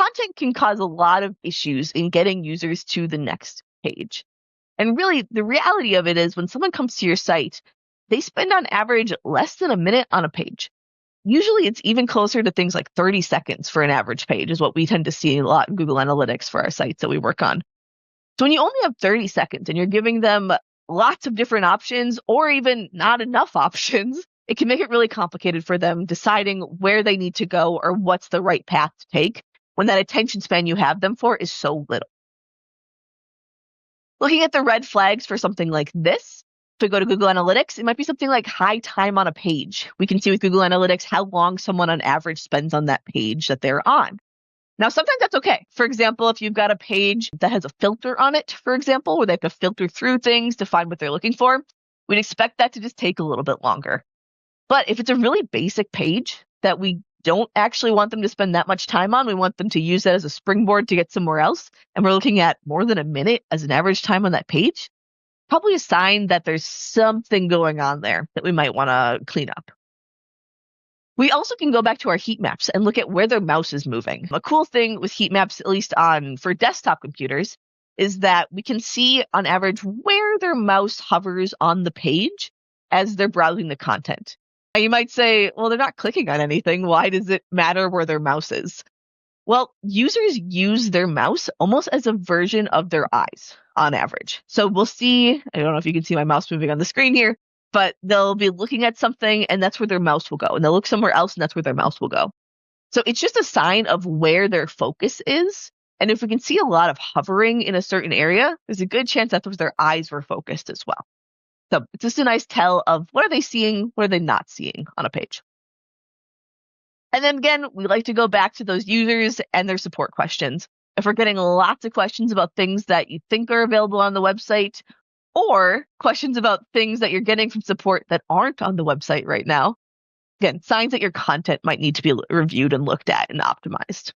content can cause a lot of issues in getting users to the next page. And really, the reality of it is when someone comes to your site, they spend on average less than a minute on a page. Usually it's even closer to things like 30 seconds for an average page is what we tend to see a lot in Google Analytics for our sites that we work on. So when you only have 30 seconds and you're giving them lots of different options or even not enough options, it can make it really complicated for them deciding where they need to go or what's the right path to take when that attention span you have them for is so little. Looking at the red flags for something like this, if we go to Google Analytics, it might be something like high time on a page. We can see with Google Analytics how long someone on average spends on that page that they're on. Now, sometimes that's okay. For example, if you've got a page that has a filter on it, for example, where they have to filter through things to find what they're looking for, we'd expect that to just take a little bit longer. But if it's a really basic page that we don't actually want them to spend that much time on, we want them to use that as a springboard to get somewhere else, and we're looking at more than a minute as an average time on that page, probably a sign that there's something going on there that we might want to clean up. We also can go back to our heat maps and look at where their mouse is moving. A cool thing with heat maps, at least for desktop computers, is that we can see on average where their mouse hovers on the page as they're browsing the content. Now you might say, well, they're not clicking on anything. Why does it matter where their mouse is? Well, users use their mouse almost as a version of their eyes on average. So we'll see, I don't know if you can see my mouse moving on the screen here, but they'll be looking at something and that's where their mouse will go. And they'll look somewhere else and that's where their mouse will go. So it's just a sign of where their focus is. And if we can see a lot of hovering in a certain area, there's a good chance that's where their eyes were focused as well. So it's just a nice tell of what are they seeing, what are they not seeing on a page. And then again, we like to go back to those users and their support questions. If we're getting lots of questions about things that you think are available on the website, or questions about things that you're getting from support that aren't on the website right now, again, signs that your content might need to be reviewed and looked at and optimized.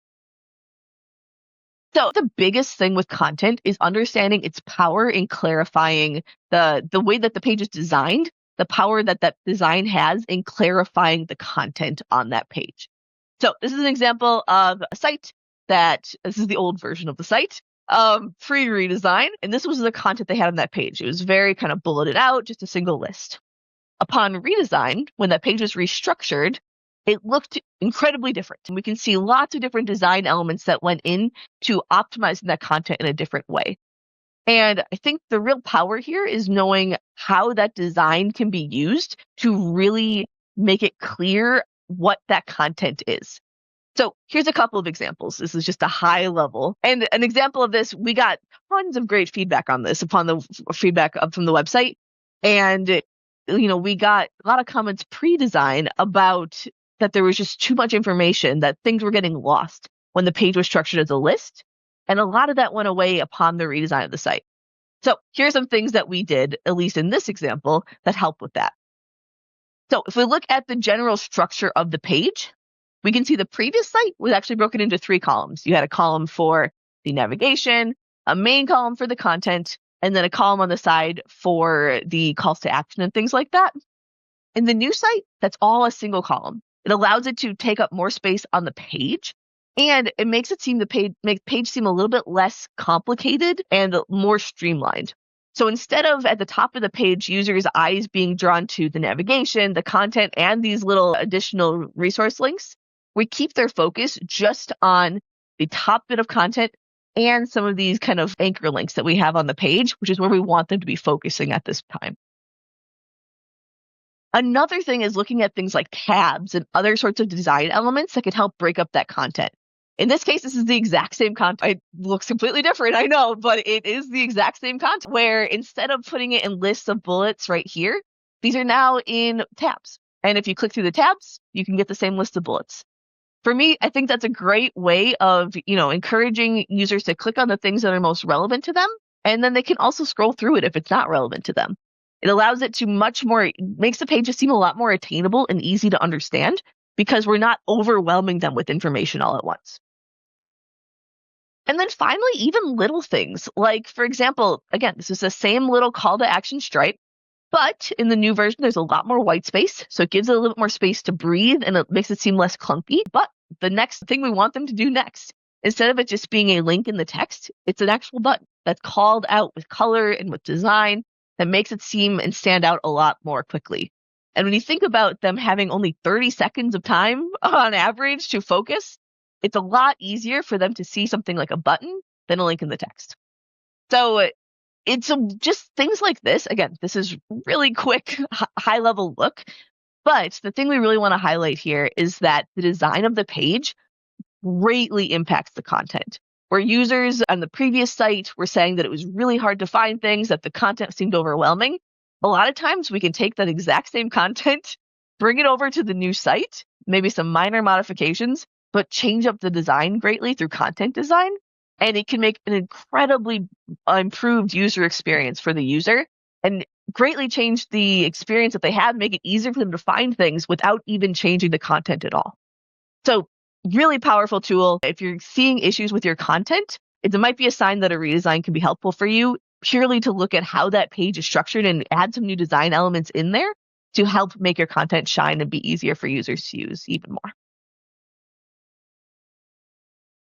So the biggest thing with content is understanding its power in clarifying the way that the page is designed, the power that that design has in clarifying the content on that page. So this is an example of a site this is the old version of the site, pre-redesign, and this was the content they had on that page. It was very kind of bulleted out, just a single list. Upon redesign, when that page was restructured, it looked incredibly different. And we can see lots of different design elements that went in to optimizing that content in a different way. And I think the real power here is knowing how that design can be used to really make it clear what that content is. So here's a couple of examples. This is just a high level. And an example of this, we got tons of great feedback on this upon the feedback from the website. And, we got a lot of comments pre-design about that there was just too much information, that things were getting lost when the page was structured as a list. And a lot of that went away upon the redesign of the site. So here's some things that we did, at least in this example, that help with that. So if we look at the general structure of the page, we can see the previous site was actually broken into 3 columns. You had a column for the navigation, a main column for the content, and then a column on the side for the calls to action and things like that. In the new site, that's all a single column. It allows it to take up more space on the page, and it makes it seem make page seem a little bit less complicated and more streamlined. So instead of at the top of the page, users' eyes being drawn to the navigation, the content, and these little additional resource links, we keep their focus just on the top bit of content and some of these kind of anchor links that we have on the page, which is where we want them to be focusing at this time. Another thing is looking at things like tabs and other sorts of design elements that can help break up that content. In this case, this is the exact same content. It looks completely different, I know, but it is the exact same content where instead of putting it in lists of bullets right here, these are now in tabs. And if you click through the tabs, you can get the same list of bullets. For me, I think that's a great way of, encouraging users to click on the things that are most relevant to them. And then they can also scroll through it if it's not relevant to them. It allows it to makes the pages seem a lot more attainable and easy to understand because we're not overwhelming them with information all at once. And then finally, even little things like, for example, again, this is the same little call to action stripe, but in the new version, there's a lot more white space. So it gives it a little bit more space to breathe and it makes it seem less clunky. But the next thing we want them to do next instead of it just being a link in the text, it's an actual button that's called out with color and with design that makes it seem and stand out a lot more quickly. And when you think about them having only 30 seconds of time on average to focus, it's a lot easier for them to see something like a button than a link in the text. So it's just things like this. Again, this is really quick, high level look. But the thing we really want to highlight here is that the design of the page greatly impacts the content. Where users on the previous site were saying that it was really hard to find things, that the content seemed overwhelming, a lot of times we can take that exact same content, bring it over to the new site, maybe some minor modifications, but change up the design greatly through content design. And it can make an incredibly improved user experience for the user and greatly change the experience that they have, make it easier for them to find things without even changing the content at all. So really powerful tool. If you're seeing issues with your content, it might be a sign that a redesign can be helpful for you, purely to look at how that page is structured and add some new design elements in there to help make your content shine and be easier for users to use even more.